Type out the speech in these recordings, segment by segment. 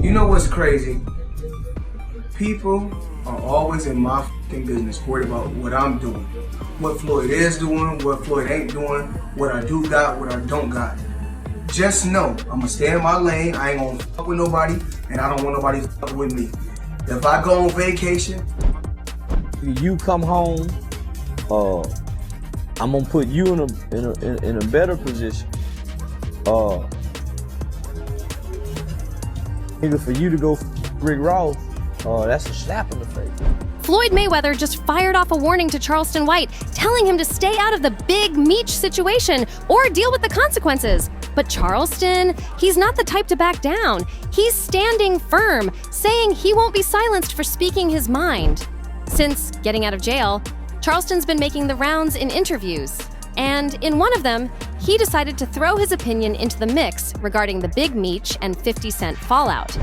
You know what's crazy? People are always in my fucking business, worried about what I'm doing, what Floyd is doing, what Floyd ain't doing, what I do got, what I don't got. Just know, I'm gonna stay in my lane. I ain't gonna fuck with nobody, and I don't want nobody fucking with me. If I go on vacation, you come home, I'm gonna put you in a better position. Either for you to go Rick Ross, that's a slap in the face. Floyd Mayweather just fired off a warning to Charleston White, telling him to stay out of the Big Meech situation or deal with the consequences. But Charleston, he's not the type to back down. He's standing firm, saying he won't be silenced for speaking his mind. Since getting out of jail, Charleston's been making the rounds in interviews. And in one of them, he decided to throw his opinion into the mix regarding the Big Meech and 50 Cent fallout.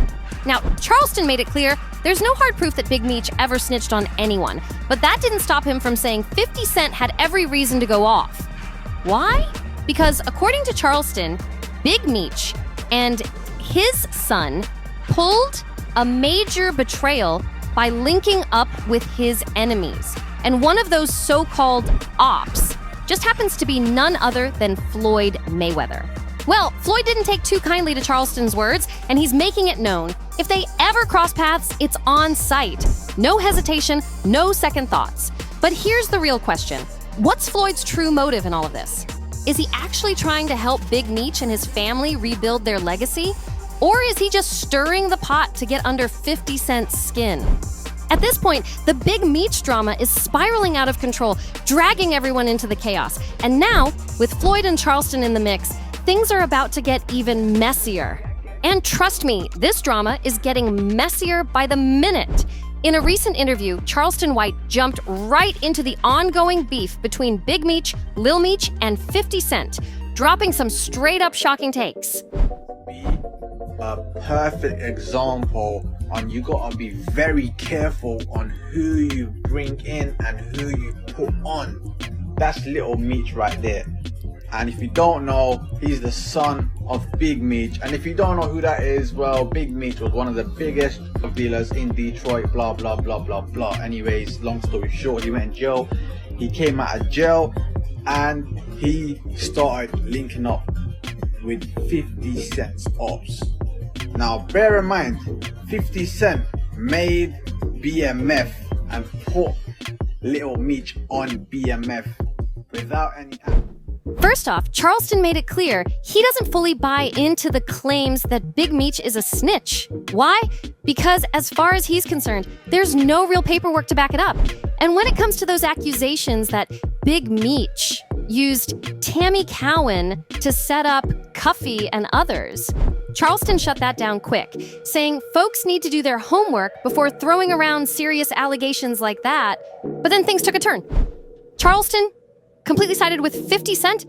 Now, Charleston made it clear there's no hard proof that Big Meech ever snitched on anyone, but that didn't stop him from saying 50 Cent had every reason to go off. Why? Because according to Charleston, Big Meech and his son pulled a major betrayal by linking up with his enemies. And one of those so-called ops just happens to be none other than Floyd Mayweather. Well, Floyd didn't take too kindly to Charleston's words, and he's making it known. If they ever cross paths, it's on sight. No hesitation, no second thoughts. But here's the real question. What's Floyd's true motive in all of this? Is he actually trying to help Big Meech and his family rebuild their legacy? Or is he just stirring the pot to get under 50 Cent's skin? At this point, the Big Meech drama is spiraling out of control, dragging everyone into the chaos. And now, with Floyd and Charleston in the mix, things are about to get even messier. And trust me, this drama is getting messier by the minute. In a recent interview, Charleston White jumped right into the ongoing beef between Big Meech, Lil Meech, and 50 Cent, dropping some straight-up shocking takes. Be a perfect example on you gotta be very careful on who you bring in and who you put on. That's Lil Meech right there. And if you don't know, he's the son of Big Meech. And if you don't know who that is, well, Big Meech was one of the biggest drug dealers in Detroit, blah, blah, blah, blah, blah. Anyways, long story short, he went in jail. He came out of jail and he started linking up with 50 Cent's ops. Now, bear in mind, 50 Cent made BMF and put Lil Meech on BMF without any... First off, Charleston made it clear he doesn't fully buy into the claims that Big Meech is a snitch. Why? Because as far as he's concerned, there's no real paperwork to back it up. And when it comes to those accusations that Big Meech used Tammy Cowan to set up Cuffy and others, Charleston shut that down quick, saying folks need to do their homework before throwing around serious allegations like that. But then things took a turn. Charleston completely sided with 50 Cent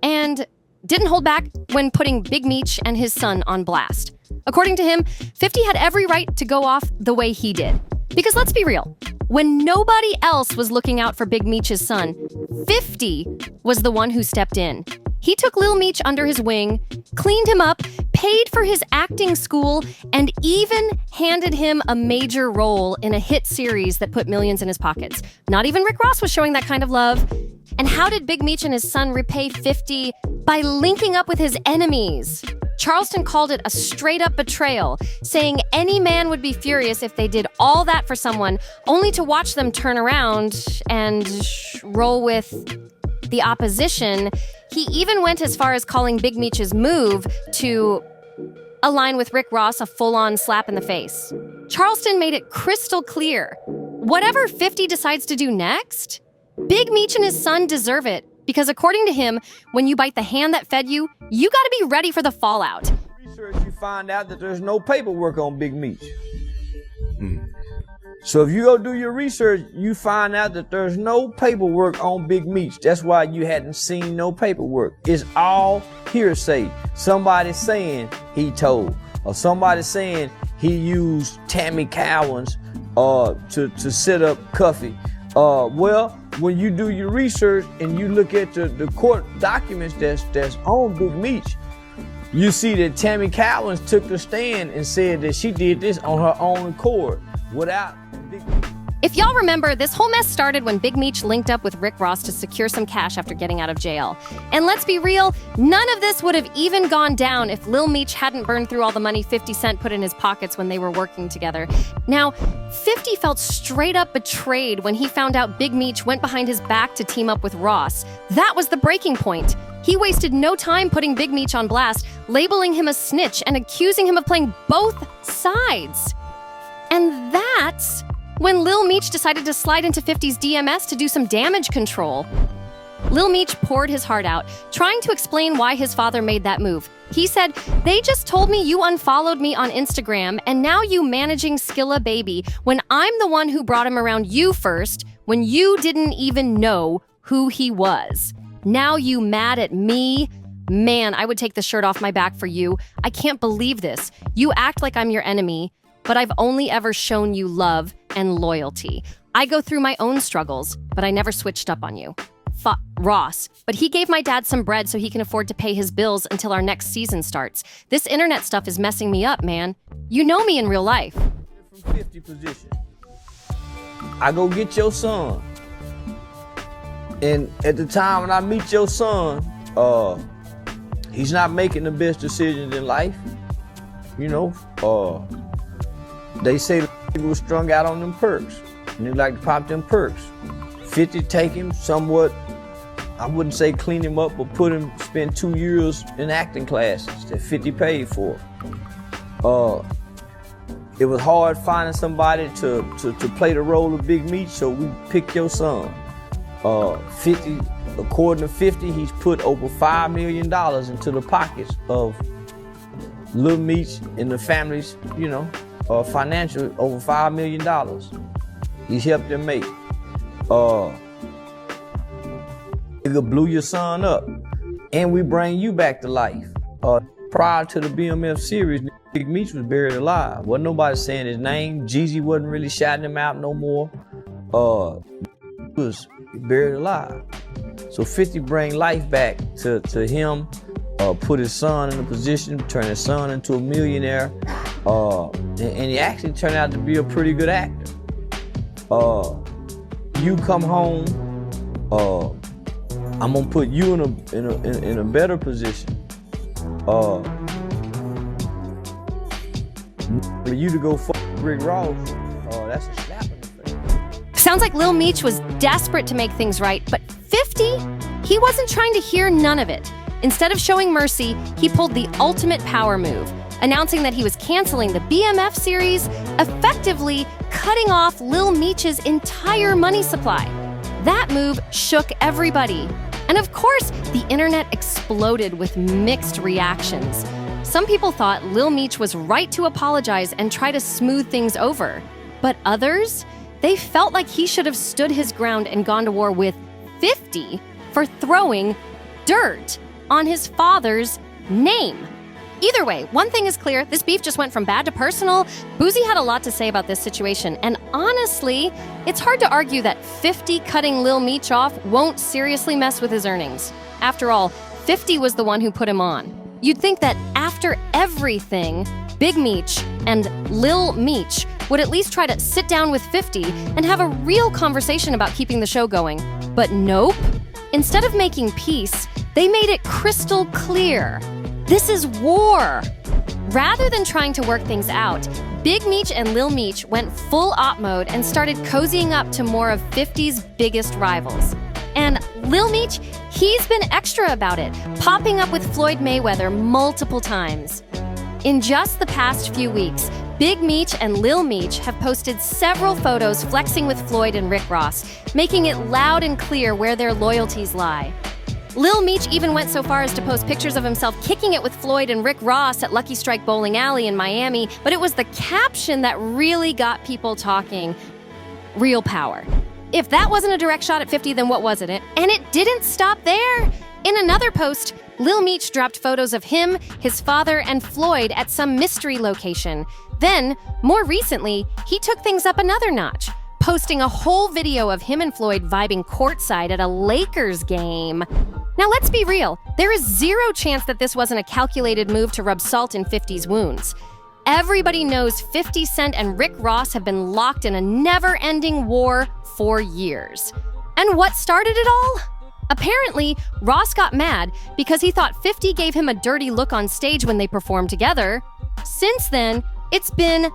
and didn't hold back when putting Big Meech and his son on blast. According to him, 50 had every right to go off the way he did. Because let's be real, when nobody else was looking out for Big Meech's son, 50 was the one who stepped in. He took Lil Meech under his wing, cleaned him up, paid for his acting school, and even handed him a major role in a hit series that put millions in his pockets. Not even Rick Ross was showing that kind of love. And how did Big Meech and his son repay 50? By linking up with his enemies. Charleston called it a straight-up betrayal, saying any man would be furious if they did all that for someone, only to watch them turn around and roll with the opposition. He even went as far as calling Big Meech's move to align with Rick Ross a full-on slap in the face. Charleston made it crystal clear. Whatever 50 decides to do next, Big Meech and his son deserve it, because according to him, when you bite the hand that fed you, you gotta be ready for the fallout. Research, you find out that there's no paperwork on Big Meech. So if you go do your research, you find out that there's no paperwork on Big Meech. That's why you hadn't seen no paperwork. It's all hearsay. Somebody saying he told, or somebody saying he used Tammy Cowan's to set up Cuffy. Well, when you do your research and you look at the court documents that's on Big Meech, You see that Tammy Cowens took the stand and said that she did this on her own accord without Big Meech. If y'all remember, this whole mess started when Big Meech linked up with Rick Ross to secure some cash after getting out of jail. And let's be real, none of this would have even gone down if Lil Meech hadn't burned through all the money 50 Cent put in his pockets when they were working together. Now, 50 felt straight up betrayed when he found out Big Meech went behind his back to team up with Ross. That was the breaking point. He wasted no time putting Big Meech on blast, labeling him a snitch and accusing him of playing both sides. And that's when Lil Meech decided to slide into 50's DMS to do some damage control. Lil Meech poured his heart out, trying to explain why his father made that move. He said, "They just told me you unfollowed me on Instagram, and now you managing Skilla Baby when I'm the one who brought him around you first, when you didn't even know who he was. Now you mad at me? Man, I would take the shirt off my back for you. I can't believe this. You act like I'm your enemy, but I've only ever shown you love and loyalty. I go through my own struggles, but I never switched up on you. Ross, but he gave my dad some bread so he can afford to pay his bills until our next season starts. This internet stuff is messing me up, man. You know me in real life." From 50 position, I go get your son. And at the time when I meet your son, he's not making the best decisions in life. You know, they say the nigga was strung out on them perks. And they like to pop them perks. 50 take him somewhat, I wouldn't say clean him up, but spend 2 years in acting classes that 50 paid for. It was hard finding somebody to play the role of Big Meech, so we picked your son. 50, according to 50, he's put over $5 million into the pockets of Lil Meech and the family's, financial, over $5 million. He's helped them make. Nigga blew your son up, and we bring you back to life. Prior to the BMF series, Big Meech was buried alive. Wasn't nobody saying his name. Jeezy wasn't really shouting him out no more. He was buried alive. So 50 bring life back to him, put his son in a position, turn his son into a millionaire, and he actually turned out to be a pretty good actor. You come home, I'm gonna put you in a better position. For you to go fuck Rick Ross, that's a slap in the face. Sounds like Lil Meech was desperate to make things right, but 50? He wasn't trying to hear none of it. Instead of showing mercy, he pulled the ultimate power move, announcing that he was canceling the BMF series, effectively cutting off Lil Meech's entire money supply. That move shook everybody. And of course, the internet exploded with mixed reactions. Some people thought Lil Meech was right to apologize and try to smooth things over. But others, they felt like he should have stood his ground and gone to war with 50 for throwing dirt on his father's name. Either way, one thing is clear, this beef just went from bad to personal. Boosie had a lot to say about this situation, and honestly, it's hard to argue that 50 cutting Lil Meech off won't seriously mess with his earnings. After all, 50 was the one who put him on. You'd think that after everything, Big Meech and Lil Meech would at least try to sit down with 50 and have a real conversation about keeping the show going. But nope. Instead of making peace, they made it crystal clear. This is war. Rather than trying to work things out, Big Meech and Lil Meech went full op mode and started cozying up to more of 50's biggest rivals. And Lil Meech, he's been extra about it, popping up with Floyd Mayweather multiple times. In just the past few weeks, Big Meech and Lil Meech have posted several photos flexing with Floyd and Rick Ross, making it loud and clear where their loyalties lie. Lil Meech even went so far as to post pictures of himself kicking it with Floyd and Rick Ross at Lucky Strike Bowling Alley in Miami, but it was the caption that really got people talking. Real power. If that wasn't a direct shot at 50, then what was it? And it didn't stop there. In another post, Lil Meech dropped photos of him, his father, and Floyd at some mystery location. Then, more recently, he took things up another notch, posting a whole video of him and Floyd vibing courtside at a Lakers game. Now let's be real, there is zero chance that this wasn't a calculated move to rub salt in 50's wounds. Everybody knows 50 Cent and Rick Ross have been locked in a never-ending war for years. And what started it all? Apparently, Ross got mad because he thought 50 gave him a dirty look on stage when they performed together. Since then, it's been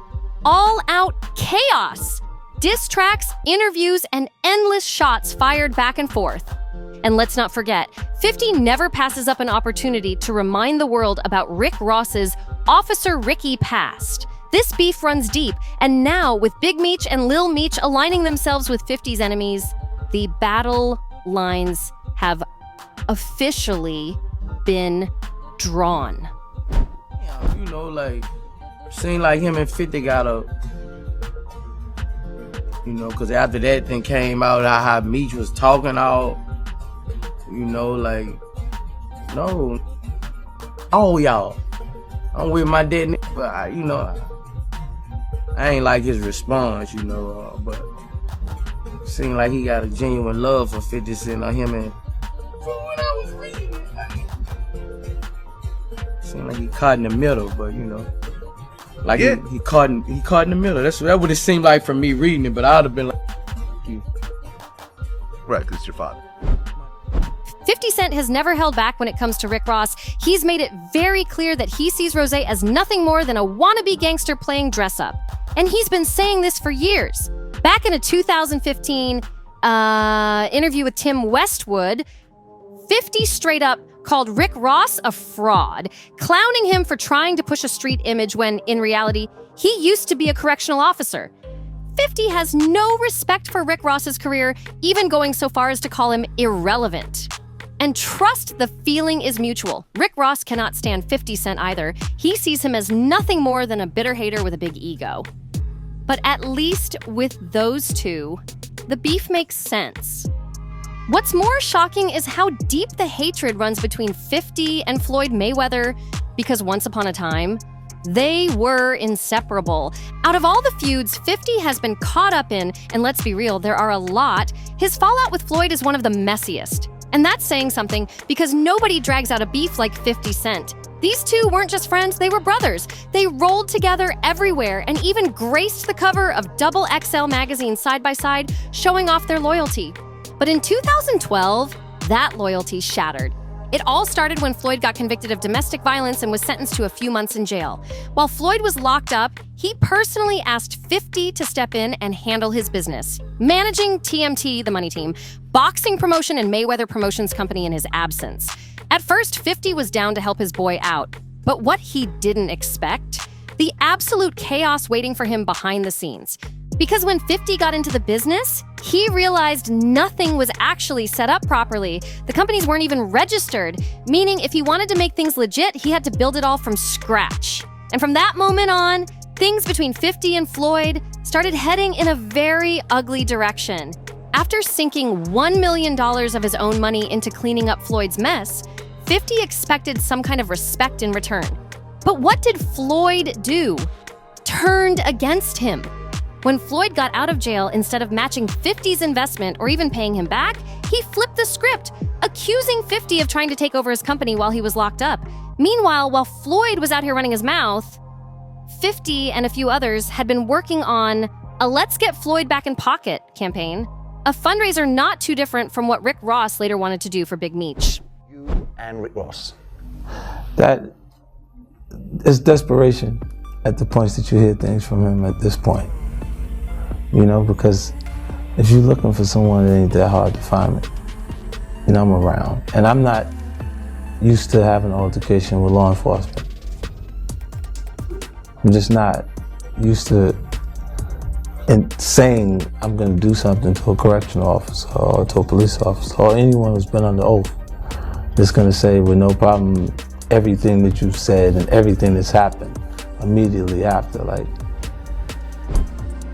all-out chaos. Diss tracks, interviews, and endless shots fired back and forth. And let's not forget, 50 never passes up an opportunity to remind the world about Rick Ross's Officer Ricky past. This beef runs deep, and now with Big Meech and Lil Meech aligning themselves with 50's enemies, the battle lines have officially been drawn. Yeah, you know, like, seemed like him and 50 got a, you know, because after that thing came out, how Meech was talking all, you know, like, no, all y'all, I'm with my dead nigga, but I ain't like his response, you know, but seemed like he got a genuine love for 50 Cent on him, and when I was reading, seemed like he caught in the middle, but you know, like he caught in the middle. That what it seemed like from me reading it, but I'd have been like, you. Right, because it's your father. 50 Cent has never held back when it comes to Rick Ross. He's made it very clear that he sees Rose as nothing more than a wannabe gangster playing dress-up. And he's been saying this for years. Back in a 2015 interview with Tim Westwood, 50 straight up called Rick Ross a fraud, clowning him for trying to push a street image when, in reality, he used to be a correctional officer. 50 has no respect for Rick Ross's career, even going so far as to call him irrelevant. And trust the feeling is mutual. Rick Ross cannot stand 50 Cent either. He sees him as nothing more than a bitter hater with a big ego. But at least with those two, the beef makes sense. What's more shocking is how deep the hatred runs between 50 and Floyd Mayweather, because once upon a time, they were inseparable. Out of all the feuds 50 has been caught up in, and let's be real, there are a lot, his fallout with Floyd is one of the messiest. And that's saying something, because nobody drags out a beef like 50 Cent. These two weren't just friends, they were brothers. They rolled together everywhere and even graced the cover of XXL magazine side by side, showing off their loyalty. But in 2012, that loyalty shattered. It all started when Floyd got convicted of domestic violence and was sentenced to a few months in jail. While Floyd was locked up, he personally asked 50 to step in and handle his business, managing TMT, the money team, boxing promotion and Mayweather Promotions Company in his absence. At first, 50 was down to help his boy out. But what he didn't expect? The absolute chaos waiting for him behind the scenes. Because when 50 got into the business, he realized nothing was actually set up properly. The companies weren't even registered, meaning if he wanted to make things legit, he had to build it all from scratch. And from that moment on, things between 50 and Floyd started heading in a very ugly direction. After sinking $1 million of his own money into cleaning up Floyd's mess, 50 expected some kind of respect in return. But what did Floyd do? Turned against him. When Floyd got out of jail, instead of matching 50's investment or even paying him back, he flipped the script, accusing 50 of trying to take over his company while he was locked up. Meanwhile, while Floyd was out here running his mouth, 50 and a few others had been working on a Let's Get Floyd Back in Pocket campaign, a fundraiser not too different from what Rick Ross later wanted to do for Big Meech. You and Rick Ross. That is desperation at the points that you hear things from him at this point. You know, because if you're looking for someone, it ain't that hard to find me. You know, I'm around. And I'm not used to having an altercation with law enforcement. I'm just not used to saying I'm gonna do something to a correctional officer or to a police officer or anyone who's been under oath that's gonna say with no problem everything that you've said and everything that's happened immediately after, like.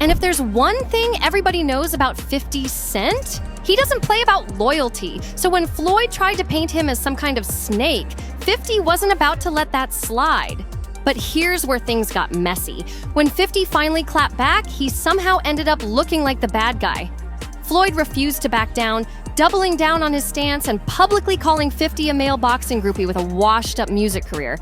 And if there's one thing everybody knows about 50 Cent, he doesn't play about loyalty. So when Floyd tried to paint him as some kind of snake, 50 wasn't about to let that slide. But here's where things got messy. When 50 finally clapped back, he somehow ended up looking like the bad guy. Floyd refused to back down, doubling down on his stance and publicly calling 50 a male boxing groupie with a washed-up music career.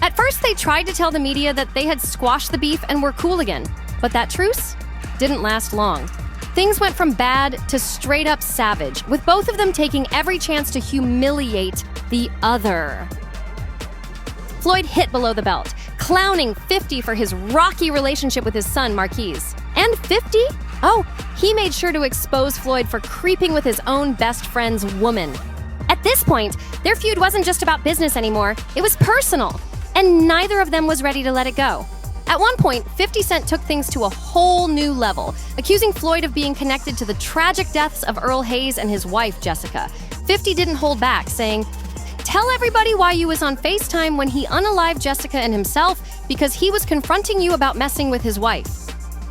At first, they tried to tell the media that they had squashed the beef and were cool again. But that truce didn't last long. Things went from bad to straight-up savage, with both of them taking every chance to humiliate the other. Floyd hit below the belt, clowning 50 for his rocky relationship with his son, Marquise. And 50? Oh, he made sure to expose Floyd for creeping with his own best friend's woman. At this point, their feud wasn't just about business anymore, it was personal. And neither of them was ready to let it go. At one point, 50 Cent took things to a whole new level, accusing Floyd of being connected to the tragic deaths of Earl Hayes and his wife, Jessica. 50 didn't hold back, saying, "Tell everybody why you was on FaceTime when he unalived Jessica and himself because he was confronting you about messing with his wife."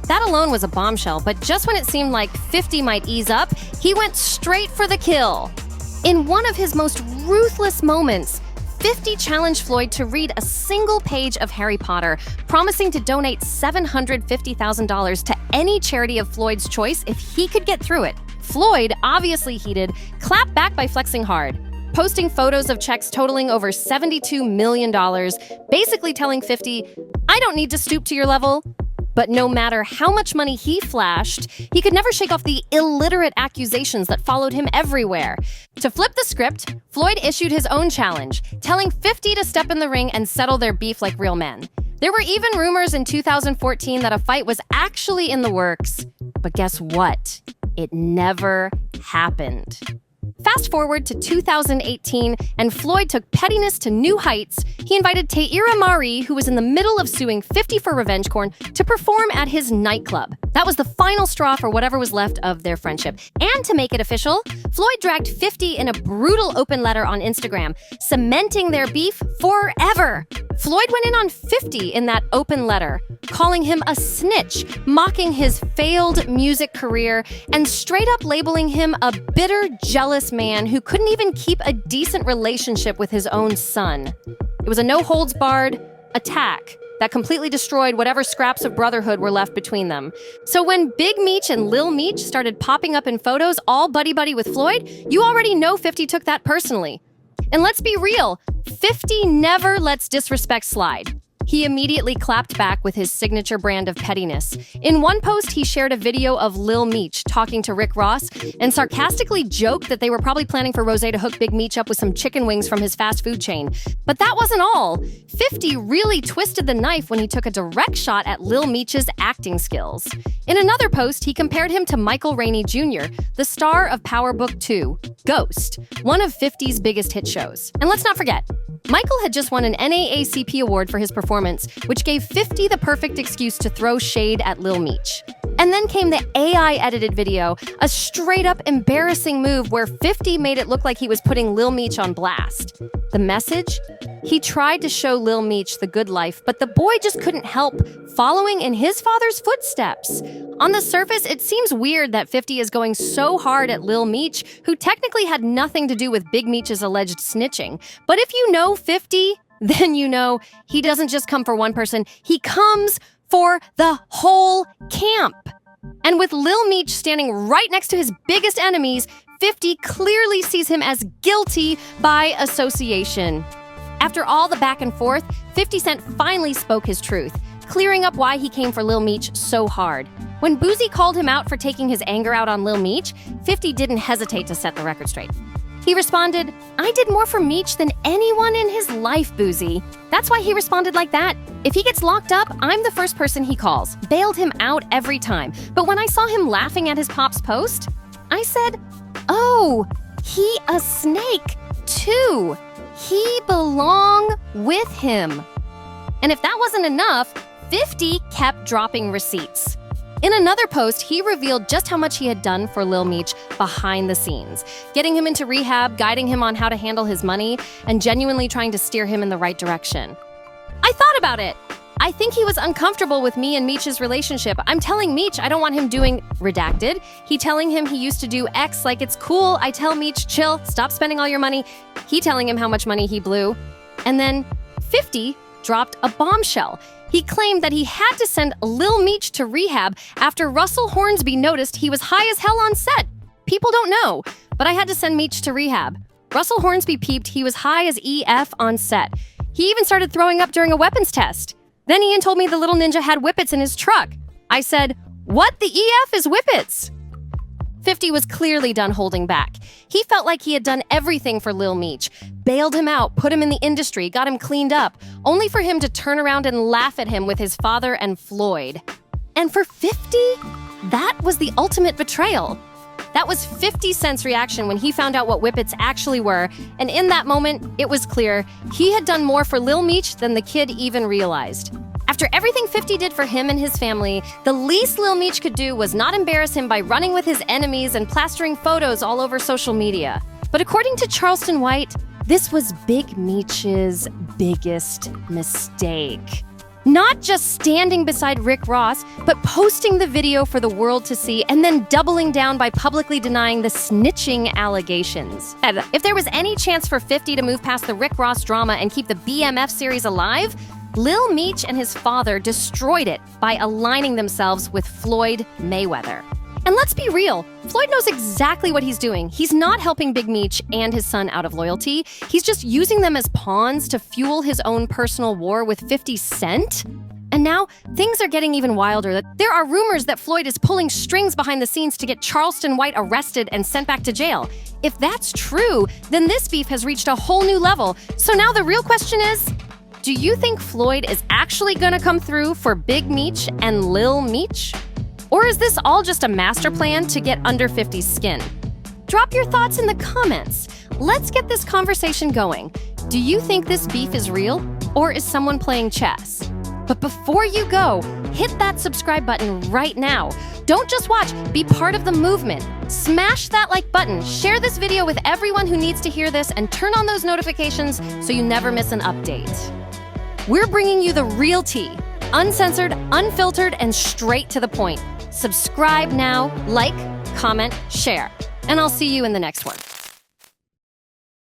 That alone was a bombshell, but just when it seemed like 50 might ease up, he went straight for the kill. In one of his most ruthless moments, 50 challenged Floyd to read a single page of Harry Potter, promising to donate $750,000 to any charity of Floyd's choice if he could get through it. Floyd, obviously heated, clapped back by flexing hard, posting photos of checks totaling over $72 million, basically telling 50, "I don't need to stoop to your level." But no matter how much money he flashed, he could never shake off the illiterate accusations that followed him everywhere. To flip the script, Floyd issued his own challenge, telling 50 to step in the ring and settle their beef like real men. There were even rumors in 2014 that a fight was actually in the works. But guess what? It never happened. Fast forward to 2018, and Floyd took pettiness to new heights. He invited Taira Mari, who was in the middle of suing 50 for revenge porn, to perform at his nightclub. That was the final straw for whatever was left of their friendship. And to make it official, Floyd dragged 50 in a brutal open letter on Instagram, cementing their beef forever. Floyd went in on 50 in that open letter, calling him a snitch, mocking his failed music career, and straight up labeling him a bitter, jealous man who couldn't even keep a decent relationship with his own son. It was a no-holds-barred attack that completely destroyed whatever scraps of brotherhood were left between them. So when Big Meech and Lil Meech started popping up in photos all buddy-buddy with Floyd, you already know 50 took that personally. And let's be real, 50 never lets disrespect slide. He immediately clapped back with his signature brand of pettiness. In one post, he shared a video of Lil Meech talking to Rick Ross and sarcastically joked that they were probably planning for Rosé to hook Big Meech up with some chicken wings from his fast food chain. But that wasn't all. 50 really twisted the knife when he took a direct shot at Lil Meech's acting skills. In another post, he compared him to Michael Rainey Jr., the star of Power Book 2, Ghost, one of 50's biggest hit shows. And let's not forget, Michael had just won an NAACP award for his performance, which gave 50 the perfect excuse to throw shade at Lil Meech. And then came the AI-edited video, a straight-up embarrassing move where 50 made it look like he was putting Lil Meech on blast. The message? He tried to show Lil Meech the good life, but the boy just couldn't help following in his father's footsteps. On the surface, it seems weird that 50 is going so hard at Lil Meech, who technically had nothing to do with Big Meech's alleged snitching. But if you know 50, then you know he doesn't just come for one person, he comes for the whole camp. And with Lil Meech standing right next to his biggest enemies, 50 clearly sees him as guilty by association. After all the back and forth, 50 Cent finally spoke his truth, clearing up why he came for Lil Meech so hard. When Boozy called him out for taking his anger out on Lil Meech, 50 didn't hesitate to set the record straight. He responded, "I did more for Meech than anyone in his life, Boozy." That's why he responded like that. If he gets locked up, I'm the first person he calls. Bailed him out every time. But when I saw him laughing at his pop's post, I said, oh, he a snake too. He belong with him. And if that wasn't enough, 50 kept dropping receipts. In another post, he revealed just how much he had done for Lil Meech behind the scenes, getting him into rehab, guiding him on how to handle his money, and genuinely trying to steer him in the right direction. I thought about it. I think he was uncomfortable with me and Meech's relationship. I'm telling Meech I don't want him doing redacted. He telling him he used to do X like it's cool. I tell Meech, chill, stop spending all your money. He telling him how much money he blew. And then 50 dropped a bombshell. He claimed that he had to send Lil Meech to rehab after Russell Hornsby noticed he was high as hell on set. People don't know, but I had to send Meech to rehab. Russell Hornsby peeped he was high as EF on set. He even started throwing up during a weapons test. Then Ian told me the little ninja had whippets in his truck. I said, "What the EF is whippets?" 50 was clearly done holding back. He felt like he had done everything for Lil Meech, bailed him out, put him in the industry, got him cleaned up, only for him to turn around and laugh at him with his father and Floyd. And for 50, that was the ultimate betrayal. That was 50 Cent's reaction when he found out what whippets actually were, and in that moment, it was clear he had done more for Lil Meech than the kid even realized. After everything 50 did for him and his family, the least Lil Meech could do was not embarrass him by running with his enemies and plastering photos all over social media. But according to Charleston White, this was Big Meech's biggest mistake. Not just standing beside Rick Ross, but posting the video for the world to see and then doubling down by publicly denying the snitching allegations. And if there was any chance for 50 to move past the Rick Ross drama and keep the BMF series alive, Lil Meech and his father destroyed it by aligning themselves with Floyd Mayweather. And let's be real, Floyd knows exactly what he's doing. He's not helping Big Meech and his son out of loyalty. He's just using them as pawns to fuel his own personal war with 50 Cent. And now, things are getting even wilder. There are rumors that Floyd is pulling strings behind the scenes to get Charleston White arrested and sent back to jail. If that's true, then this beef has reached a whole new level. So now the real question is, do you think Floyd is actually gonna come through for Big Meech and Lil Meech? Or is this all just a master plan to get under 50's skin? Drop your thoughts in the comments. Let's get this conversation going. Do you think this beef is real, or is someone playing chess? But before you go, hit that subscribe button right now. Don't just watch, be part of the movement. Smash that like button, share this video with everyone who needs to hear this, and turn on those notifications so you never miss an update. We're bringing you the real tea, uncensored, unfiltered, and straight to the point. Subscribe now, like, comment, share, and I'll see you in the next one.